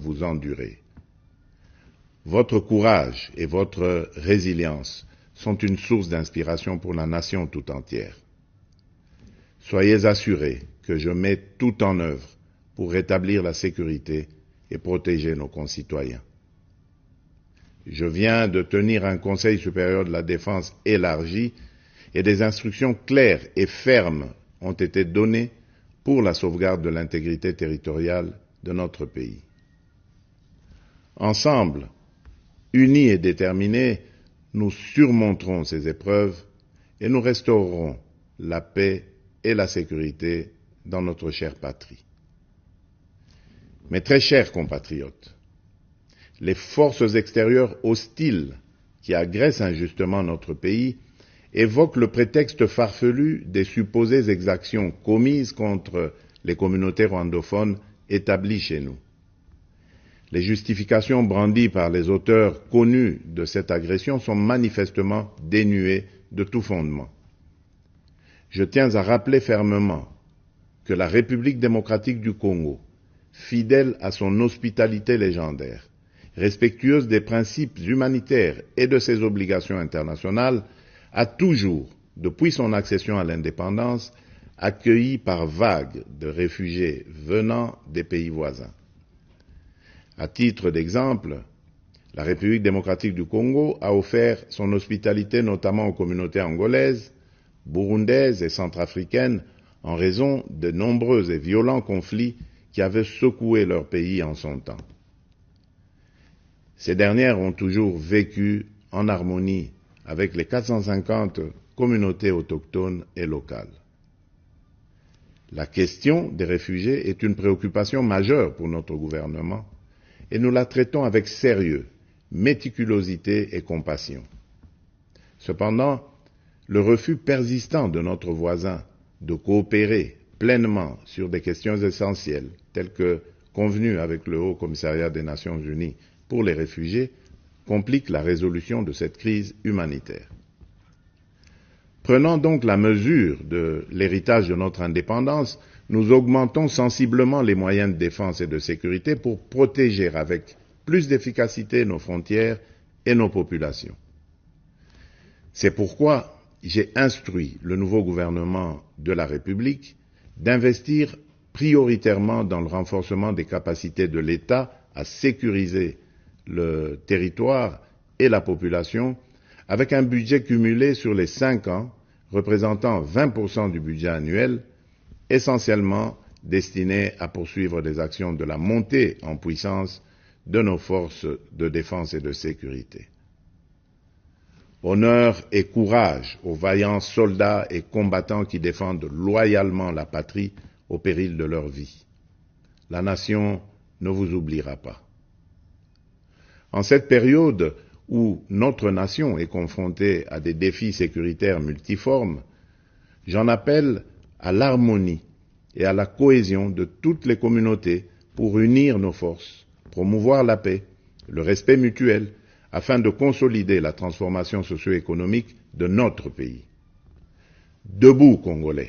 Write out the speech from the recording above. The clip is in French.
vous endurez. Votre courage et votre résilience sont une source d'inspiration pour la nation tout entière. Soyez assurés que je mets tout en œuvre pour rétablir la sécurité et protéger nos concitoyens. Je viens de tenir un Conseil supérieur de la défense élargi et des instructions claires et fermes ont été données pour la sauvegarde de l'intégrité territoriale de notre pays. Ensemble, unis et déterminés, nous surmonterons ces épreuves et nous restaurerons la paix et la sécurité dans notre chère patrie. Mes très chers compatriotes, les forces extérieures hostiles qui agressent injustement notre pays évoquent le prétexte farfelu des supposées exactions commises contre les communautés rwandophones établies chez nous. Les justifications brandies par les auteurs connus de cette agression sont manifestement dénuées de tout fondement. Je tiens à rappeler fermement que la République démocratique du Congo, fidèle à son hospitalité légendaire, respectueuse des principes humanitaires et de ses obligations internationales, a toujours, depuis son accession à l'indépendance, accueilli par vagues de réfugiés venant des pays voisins. À titre d'exemple, la République démocratique du Congo a offert son hospitalité notamment aux communautés angolaises, burundaises et centrafricaines en raison de nombreux et violents conflits qui avaient secoué leur pays en son temps. Ces dernières ont toujours vécu en harmonie avec les 450 communautés autochtones et locales. La question des réfugiés est une préoccupation majeure pour notre gouvernement et nous la traitons avec sérieux, méticulosité et compassion. Cependant, le refus persistant de notre voisin de coopérer pleinement sur des questions essentielles, telles que convenues avec le Haut Commissariat des Nations Unies pour les réfugiés, complique la résolution de cette crise humanitaire. Prenant donc la mesure de l'héritage de notre indépendance, nous augmentons sensiblement les moyens de défense et de sécurité pour protéger avec plus d'efficacité nos frontières et nos populations. C'est pourquoi j'ai instruit le nouveau gouvernement de la République d'investir prioritairement dans le renforcement des capacités de l'État à sécuriser le territoire et la population, avec un budget cumulé sur les 5 ans représentant 20% du budget annuel, essentiellement destiné à poursuivre des actions de la montée en puissance de nos forces de défense et de sécurité. Honneur et courage aux vaillants soldats et combattants qui défendent loyalement la patrie au péril de leur vie. La nation ne vous oubliera pas. En cette période où notre nation est confrontée à des défis sécuritaires multiformes, j'en appelle à l'harmonie et à la cohésion de toutes les communautés pour unir nos forces, promouvoir la paix, le respect mutuel, afin de consolider la transformation socio-économique de notre pays. Debout, Congolais!